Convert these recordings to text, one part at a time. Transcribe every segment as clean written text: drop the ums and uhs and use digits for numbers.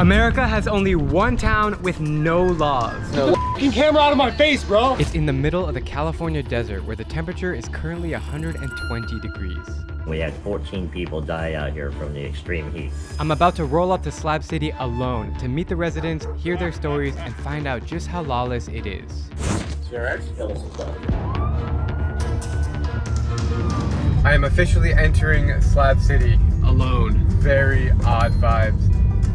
America has only one town with no laws. No f***ing camera out of my face, bro! It's in the middle of the California desert where the temperature is currently 120 degrees. We had 14 people die out here from the extreme heat. I'm about to roll up to Slab City alone to meet the residents, hear their stories, and find out just how lawless it is. I am officially entering Slab City alone. Very odd vibes.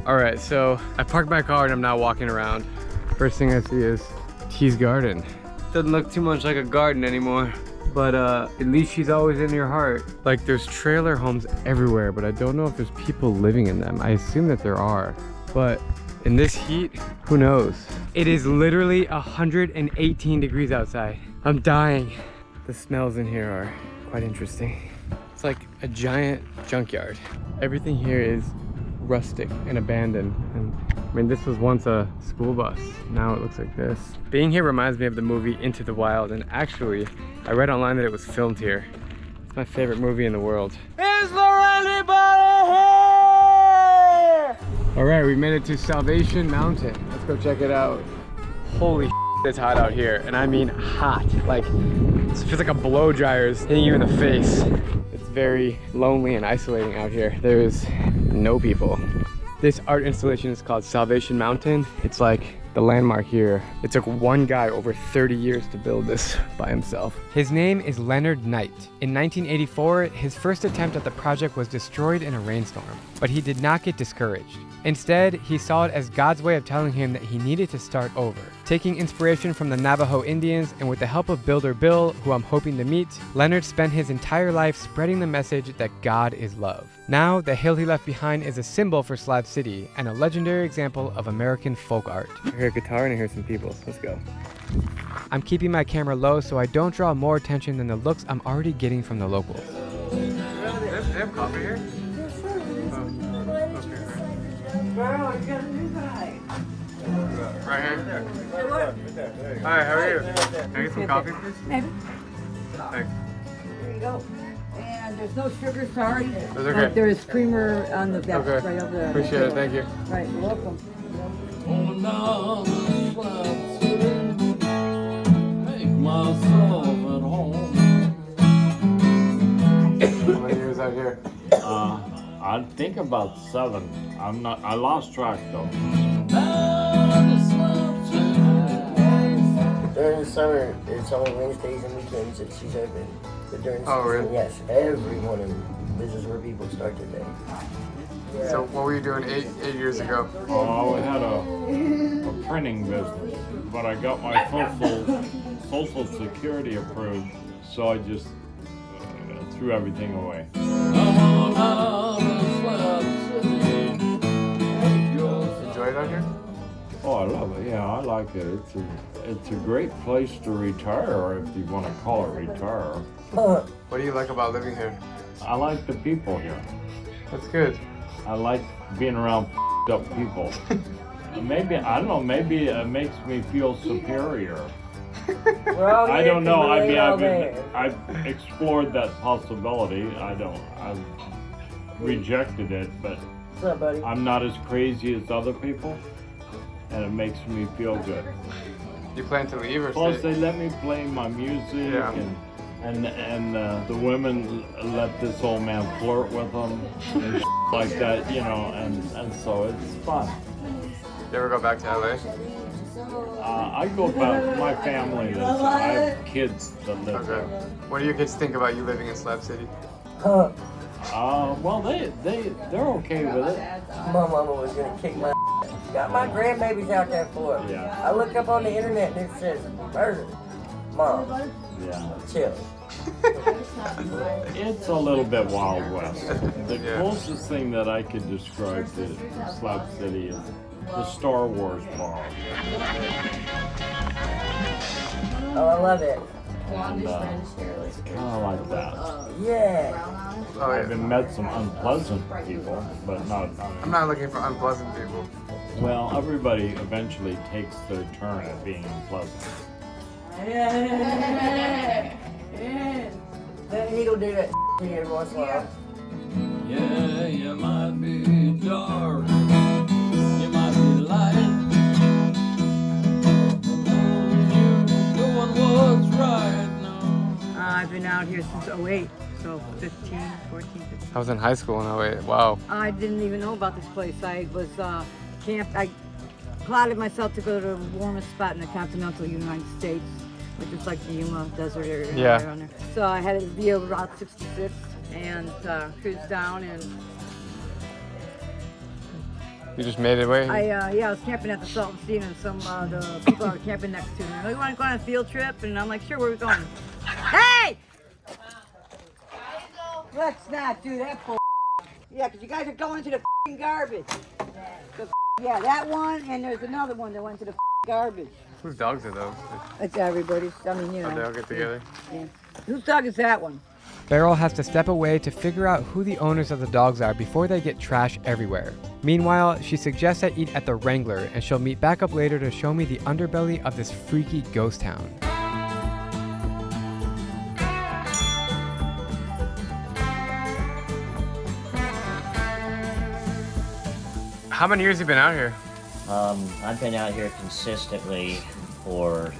All right, so I parked my car and I'm now walking around. First thing I see is T's garden. Doesn't look too much like a garden anymore, but at least she's always in your heart. Like, there's trailer homes everywhere, but I don't know if there's people living in them. I assume that there are, but in this heat, who knows? It is literally 118 degrees outside. I'm dying. The smells in here are quite interesting. It's like a giant junkyard. Everything here is rustic and abandoned. And I mean, this was once a school bus. Now it looks like this. Being here reminds me of the movie Into the Wild, and actually, I read online that it was filmed here. It's my favorite movie in the world. Is there anybody here? All right, we made it to Salvation Mountain. Let's go check it out. Holy shit, it's hot out here, and I mean hot. Like, it feels like a blow dryer is hitting you in the face. It's very lonely and isolating out here. There's no people. This art installation is called Salvation Mountain. It's like the landmark here. It took one guy over 30 years to build this by himself. His name is Leonard Knight. In 1984, his first attempt at the project was destroyed in a rainstorm, but he did not get discouraged. Instead, he saw it as God's way of telling him that he needed to start over. Taking inspiration from the Navajo Indians and with the help of Builder Bill, who I'm hoping to meet, Leonard spent his entire life spreading the message that God is love. Now, the hill he left behind is a symbol for Slab City and a legendary example of American folk art. I hear a guitar and I hear some people. Let's go. I'm keeping my camera low so I don't draw more attention than the looks I'm already getting from the locals. They have coffee here? Girl, you got a new guy. Right here. Hi, how are you? Can I get some coffee, please? Maybe. Thanks. There you go. And there's no sugar, sorry. That's okay. But there is creamer on the back, Okay. right over there. Appreciate it, thank you. Right, you're welcome. How many years out here? I think about 7. I lost track though. During the summer, it's only Wednesdays and weekends that she's open. But during the season, really? yes, every morning, this is where people start their day. So what were you doing eight years ago? Oh, I had a printing business, but I got my social security approved, so I just threw everything away. Enjoy it out here? Oh, I love it. Yeah, I like it. It's a great place to retire, if you want to call it retire. What do you like about living here? I like the people here. That's good. I like being around up people. Maybe, I don't know, maybe it makes me feel superior. Well, I don't know. I mean, I've explored that possibility. I've rejected it, but What's up, buddy? I'm not as crazy as other people, and it makes me feel good. You plan to leave or Plus, stay? they let me play my music, Yeah. and the women let this old man flirt with them and like that, you know, and so it's fun. You ever go back to LA? I go back. My family lives. I have kids that live Okay. there. What do your kids think about you living in Slab City? Well, they're okay with it. My mama was gonna kick my ass. Got my grandbabies out there for it. Yeah. I look up on the internet and it says murder. Mom, Yeah. chill. It's a little bit Wild West. The Yeah. closest thing that I could describe to Slab City is the Star Wars bar. Oh, I love it. And it's kind of like that. Yeah. Oh, I've yeah. met some unpleasant people, but not. I'm not looking for unpleasant people. Well, everybody eventually takes their turn at being unpleasant. Then he'll do that to you every once in a while. Yeah, you might be dark. You might out here since '08, so 15, 14, 15. I was in high school in '08. Wow. I didn't even know about this place. I was camped. I plotted myself to go to the warmest spot in the continental United States, which is like the Yuma Desert area. Yeah. Around there. So I had to be over Route 66 and cruise down, and You just made it away? I was camping at the Salton Sea, and some the people I was camping next to me. Oh, you want to go on a field trip? And I'm like, sure, where are we going? Hey! Let's not do that bull. Yeah, because you guys are going to the garbage. Yeah, that one, and there's another one that went to the garbage. Whose dogs are those? It's everybody's. I mean, you know. Oh, they all get together? Yeah. Whose dog is that one? Beryl has to step away to figure out who the owners of the dogs are before they get trash everywhere. Meanwhile, she suggests I eat at the Wrangler, and she'll meet back up later to show me the underbelly of this freaky ghost town. How many years have you been out here? I've been out here consistently for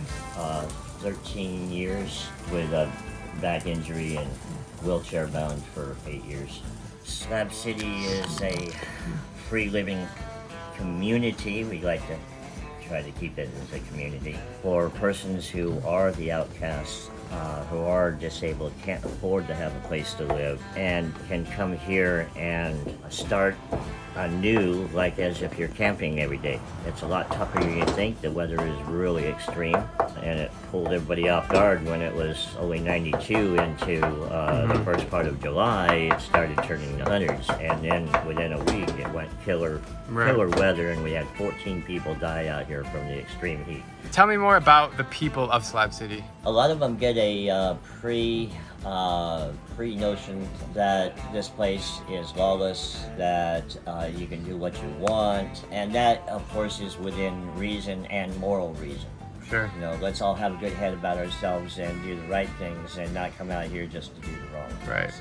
13 years with a back injury and wheelchair bound for 8 years. Slab City is a free living community. We like to try to keep it as a community for persons who are the outcasts, who are disabled, can't afford to have a place to live, and can come here and start anew, like as if you're camping every day. It's a lot tougher than you think. The weather is really extreme, and it pulled everybody off guard when it was only 92 into the first part of July. It started turning the hundreds, and then within a week it went killer weather, and we had 14 people die out here from the extreme heat. Tell me more about the people of Slab City. A lot of them get a pre-notion that this place is lawless, that you can do what you want, and that, of course, is within reason and moral reason. Sure. You know, let's all have a good head about ourselves and do the right things and not come out here just to do the wrong things. Right.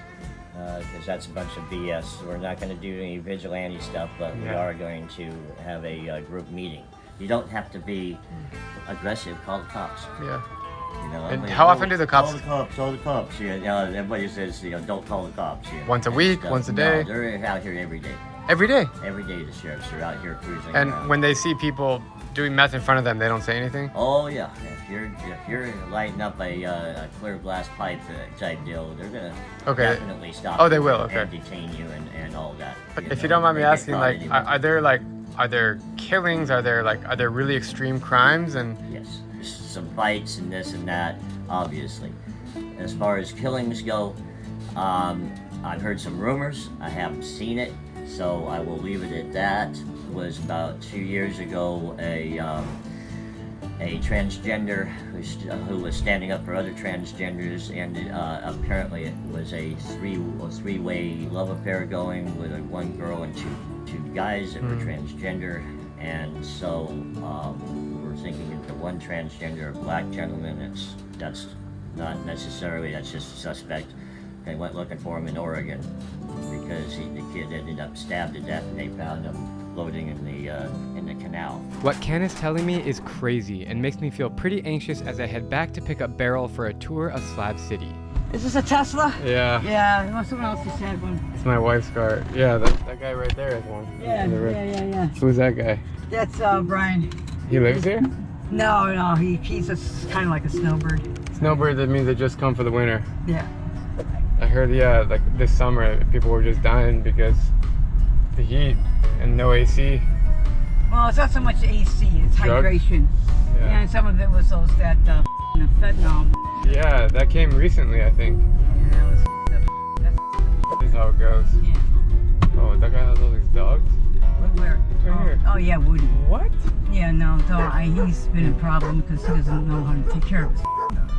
Because that's a bunch of BS. We're not going to do any vigilante stuff, but we are going to have a group meeting. You don't have to be aggressive. Call the cops. Yeah. You know, And how often do the cops? Call the cops. You know, everybody says, you know, don't call the cops. You know, Once a week, stuff. once a day? No, they're out here every day. Every day? Every day the sheriffs are out here cruising And around. when they see people doing meth in front of them, they don't say anything? Oh yeah, if you're lighting up a clear glass pipe type deal, they're gonna definitely stop. Oh, they will. Okay. And detain you and all that. But if you don't mind me asking, like, are there killings? Are there really extreme crimes? And yes, there's some fights and this and that, obviously. As far as killings go, I've heard some rumors. I haven't seen it, so I will leave it at that. It was about 2 years ago a transgender who was standing up for other transgenders, and apparently it was a three-way love affair going with one girl and two guys that were transgender, and so we were thinking if the one transgender, a black gentleman, that's not necessarily, that's just a suspect. They went looking for him in Oregon because the kid ended up stabbed to death, and they found him floating in the canal. what Ken is telling me is crazy and makes me feel pretty anxious as I head back to pick up Beryl for a tour of Slab City. Is this a Tesla? Yeah. Yeah, someone else just had one. It's my wife's car. Yeah, that guy right there is one. Yeah. Who's that guy? That's Brian. He lives here? No, he's kind of like a snowbird. Snowbird, that means they just come for the winter. Yeah. I heard, like this summer, people were just dying because the heat and no AC. Well, it's not so much AC, it's Drugs? hydration. Yeah. And some of it was those that fentanyl. Yeah, that came recently, I think. Yeah, that was This is how it goes. yeah. Oh, that guy has all these dogs? Where? Right here. Oh yeah, Woody. What? Yeah, no, he's been a problem because he doesn't know how to take care of his dogs.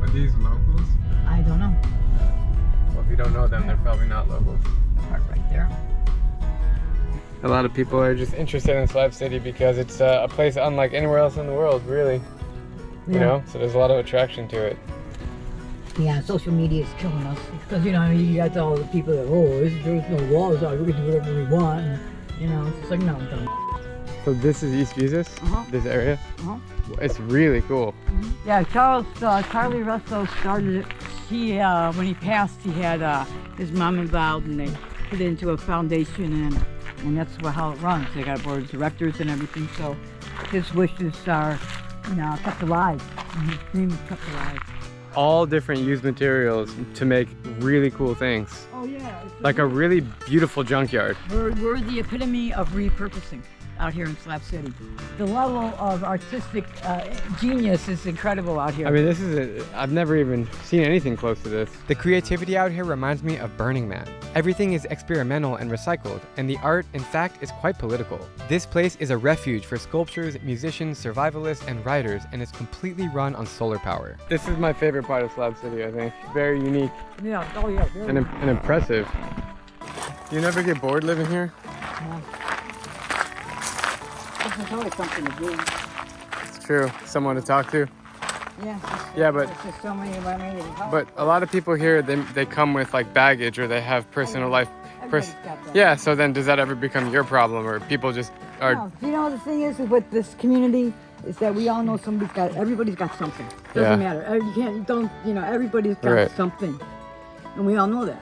Are these locals? I don't know. Well, if you don't know them, they're probably not locals. Park right there. A lot of people are just interested in Slab City because it's a place unlike anywhere else in the world, really. You know, so there's a lot of attraction to it. Yeah, social media is killing us because you got all the people that there's no laws, we can do whatever we want. And, it's just like no, don't. So this is East Jesus, this area. It's really cool. Yeah, Charlie Russo started it. He, when he passed, he had his mom involved, and they put it into a foundation, and that's how it runs. They got a board of directors and everything, so his wishes are, kept alive. And his dream is kept alive. All different used materials to make really cool things. Oh yeah. Like a really beautiful junkyard. We're the epitome of repurposing out here in Slab City. The level of artistic genius is incredible out here. I mean, I've never even seen anything close to this. The creativity out here reminds me of Burning Man. Everything is experimental and recycled, and the art, in fact, is quite political. This place is a refuge for sculptors, musicians, survivalists, and writers, and is completely run on solar power. This is my favorite part of Slab City, I think. Very unique. Yeah, oh yeah. And impressive. You never get bored living here? No. There's always something to do. It's true. Someone to talk to. Yeah. Yeah, but there's just so many women. But a lot of people here, they come with like baggage, or they have personal life. Everybody's got that. Yeah. So then, does that ever become your problem, or people just are? No, you know the thing is with this community is that we all know everybody's got something. Doesn't matter. Everybody's got Right. something, and we all know that.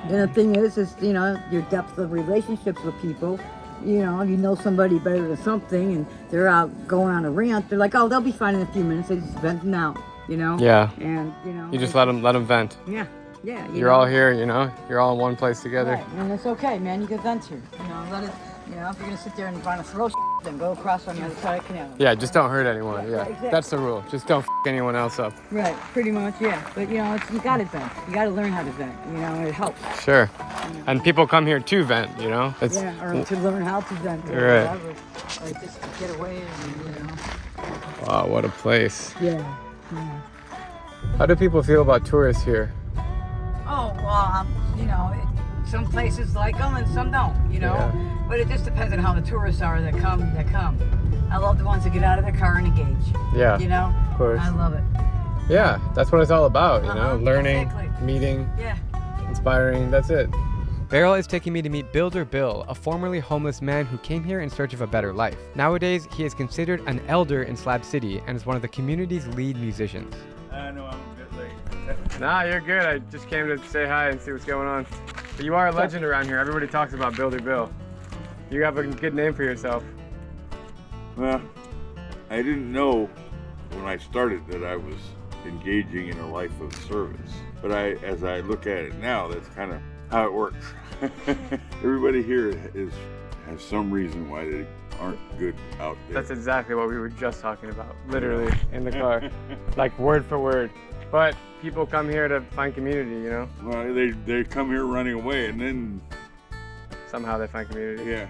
And the thing is your depth of relationships with people. You know somebody better than something, and they're out going on a rant. They're like, oh, they'll be fine in a few minutes. They just venting out, Yeah. And You just let them vent. Yeah. You're all here, You're all in one place together. Right. And it's okay, man. You can vent here. Let it. If you're gonna sit there and want to throw then go across on the other side of the canal. Yeah, just don't hurt anyone. Yeah, exactly. That's the rule. Just don't anyone else up. Right. Pretty much, yeah. But you gotta vent. You gotta learn how to vent. It helps. Sure. And people come here to vent, It's, or to learn how to vent. Or Right. whatever. Like just to get away and Wow, what a place. Yeah. How do people feel about tourists here? Oh well, some places like them and some don't. Yeah. But it just depends on how the tourists are that come. I love the ones that get out of their car and engage. Yeah. Of course. I love it. Yeah, that's what it's all about, learning, exactly. meeting, Yeah. inspiring, that's it. Beryl is taking me to meet Builder Bill, a formerly homeless man who came here in search of a better life. Nowadays, he is considered an elder in Slab City and is one of the community's lead musicians. I know I'm a bit late. Nah, you're good. I just came to say hi and see what's going on. But you are a legend around here. Everybody talks about Builder Bill. You have a good name for yourself. Well, I didn't know when I started that I was engaging in a life of service. But as I look at it now, that's kind of how it works. Everybody here has some reason why they aren't good out there. That's exactly what we were just talking about, literally, in the car. Like word for word. But people come here to find community, Well, they come here running away, and then Somehow they find community. yeah.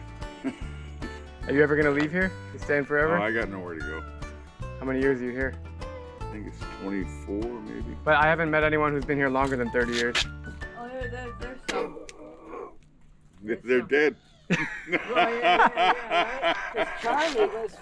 Are you ever gonna leave here? You staying forever? Oh, I got nowhere to go. How many years are you here? I think it's 24 maybe. But I haven't met anyone who's been here longer than 30 years. Oh, there's some. They're dead. Charlie was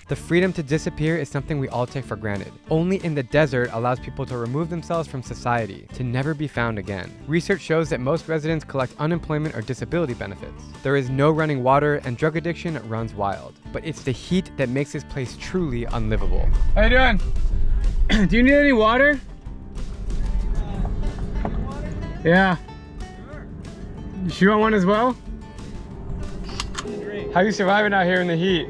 The freedom to disappear is something we all take for granted. Only in the desert allows people to remove themselves from society, to never be found again. Research shows that most residents collect unemployment or disability benefits. There is no running water and drug addiction runs wild. But it's the heat that makes this place truly unlivable. How you doing? Do you need any water? Yeah. You want one as well? How you surviving out here in the heat?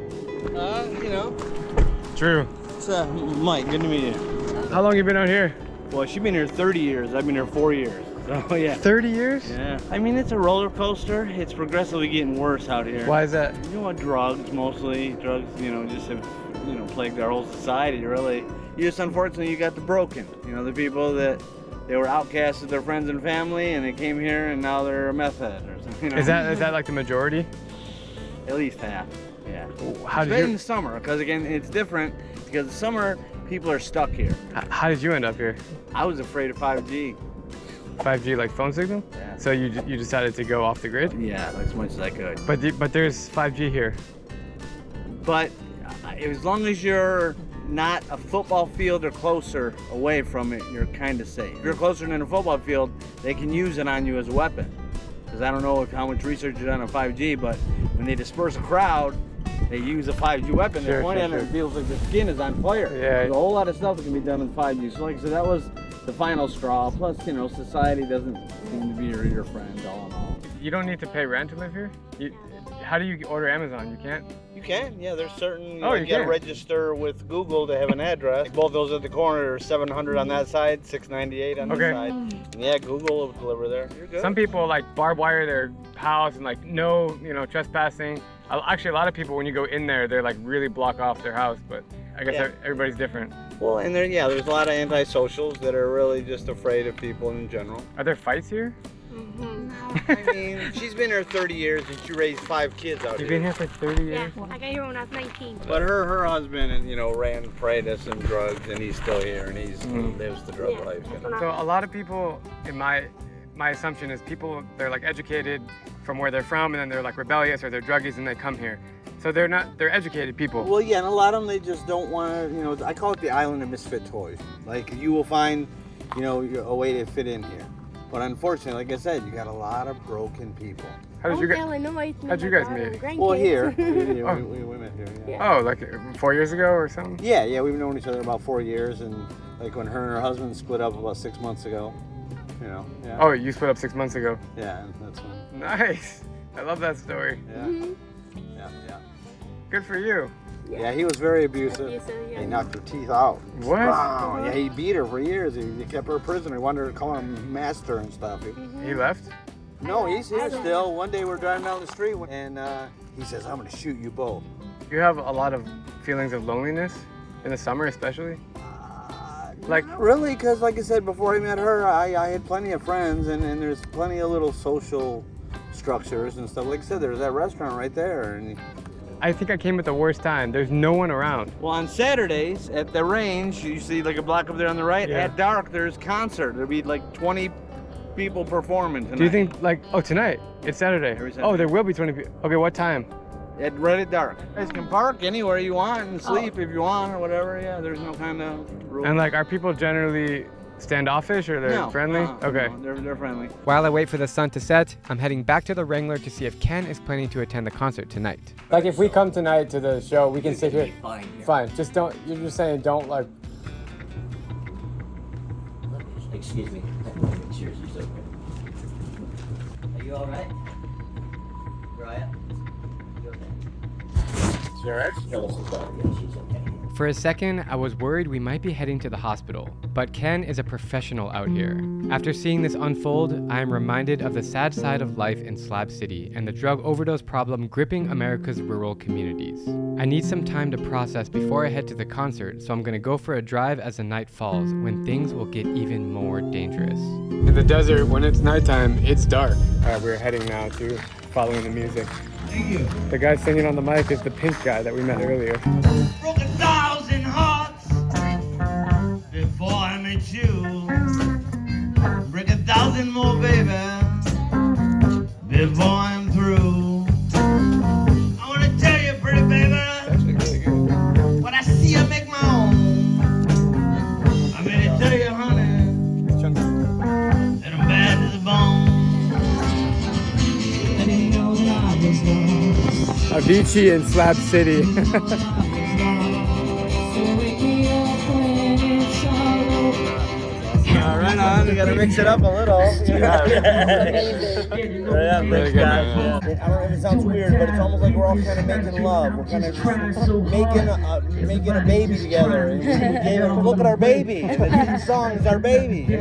True. It's Mike, good to meet you. How long you been out here? Well, she's been here 30 years. I've been here 4 years. So yeah. 30 years? Yeah. I mean, it's a roller coaster. It's progressively getting worse out here. Why is that? Drugs mostly. Drugs, just have, plagued our whole society, really. Unfortunately, you got the broken. The people that they were outcasts of their friends and family, and they came here, and now they're a meth head or something. Is that like the majority? At least half. Yeah. How Especially in did the summer, because again, it's different. Because the summer, people are stuck here. how did you end up here? I was afraid of 5G. 5G, like phone signal? Yeah. So you decided to go off the grid? Yeah, as much as I could. But there's 5G here. But as long as you're not a football field or closer away from it, you're kind of safe. If you're closer than a football field, they can use it on you as a weapon. Because I don't know how much research is done on 5G, but when they disperse a crowd, they use a 5G weapon. Sure, They point sure, at it and it sure. feels like the skin is on fire. Yeah. There's a whole lot of stuff that can be done in 5G. So like I said, that was the final straw. Plus, you know, society doesn't seem to be your friend all in all. You don't need to pay rent to live here? How do you order Amazon? You can't? You can, yeah. There's certain, Oh, you gotta can. register with Google to have an address. Both those at the corner are 700 on that side, 698 on Okay. this side. And yeah, Google will deliver there. You're good. Some people like barbed wire their house and like no, trespassing. Actually, a lot of people when you go in there, they're like really block off their house, but I guess Yeah. everybody's different. Well, and there's a lot of antisocials that are really just afraid of people in general. Are there fights here? I mean, she's been here 30 years and she raised 5 kids out You've here. been here for 30 Yeah, years? I got here when I was 19. But her husband, ran Freitas and drugs, and he's still here, and he lives the drug Yeah, life. that's when So a lot of people, in my assumption is people, they're like educated from where they're from and then they're like rebellious or they're druggies and they come here. So they're educated people. Well, yeah, and a lot of them, they just don't want to, I call it the island of misfit toys. Like, you will find, a way to fit in here. But unfortunately, like I said, you got a lot of broken people. How'd you Illinois. how'd you guys meet? Well, here. we Oh. met here, yeah. Oh, like 4 years ago or something? Yeah, we've known each other about 4 years, and like when her and her husband split up about 6 months ago, yeah. Oh, you split up 6 months ago. Yeah, and that's when, Nice. I love that story. yeah. Yeah. Good for you. Yeah, he was very abusive. Yeah. He knocked her teeth out. What? Wow. Yeah, he beat her for years. He kept her a prisoner. He wanted her to call him master and stuff. He left? No, he's here still. One day we're driving down the street and he says, "I'm going to shoot you both." You have a lot of feelings of loneliness in the summer, especially. Like, Not really, because like I said, before I met her, I had plenty of friends and there's plenty of little social structures and stuff. Like I said, there's that restaurant right there. And I think I came at the worst time. There's no one around. well, on Saturdays at the range, you see like a block up there on the right. Yeah. At dark, there's concert. There'll be like 20 people performing tonight. Do you think tonight? It's Saturday. Every Saturday. Oh, there will be 20 people. Okay, what time? Right at dark. You guys can park anywhere you want and sleep if you want or whatever. Yeah, there's no kind of rule. And like, are people generally standoffish or they're No, friendly? no, Okay. no, they're friendly. While I wait for the sun to set, I'm heading back to the Wrangler to see if Ken is planning to attend the concert tonight. Like if we come tonight to the show, we can sit here. Fine. Fine. Just don't. You're just saying don't like. Excuse me. Seriously, okay. Are you all right? Raya? You okay? You alright? Phyllis is on. Yeah, she's okay. For a second, I was worried we might be heading to the hospital, but Ken is a professional out here. After seeing this unfold, I am reminded of the sad side of life in Slab City and the drug overdose problem gripping America's rural communities. I need some time to process before I head to the concert, so I'm gonna go for a drive as the night falls, when things will get even more dangerous. In the desert, when it's nighttime, it's dark. We're heading now to following the music. Thank you. The guy singing on the mic is the pink guy that we met earlier. Broke 1,000 hearts before I met you. Break 1,000 more, baby, before I'm through. I wanna tell you, pretty baby, Actually really good. what I see I make my own. I'm ready to tell you, honey, that I'm bad to the bone. I didn't know that I was lost. Avicii in Slab City. Right on. We gotta mix it up a little. Really good, man. I don't know if it sounds weird, but it's almost like we're all kind of making love. We're kind of making a baby together. And look at our baby. The song is our baby.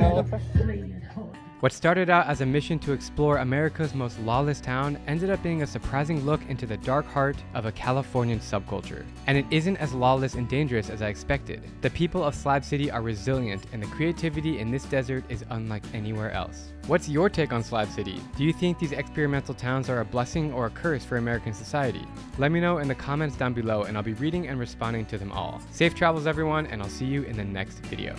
What started out as a mission to explore America's most lawless town ended up being a surprising look into the dark heart of a Californian subculture. And it isn't as lawless and dangerous as I expected. The people of Slab City are resilient, and the creativity in this desert is unlike anywhere else. What's your take on Slab City? Do you think these experimental towns are a blessing or a curse for American society? Let me know in the comments down below, and I'll be reading and responding to them all. Safe travels, everyone, and I'll see you in the next video.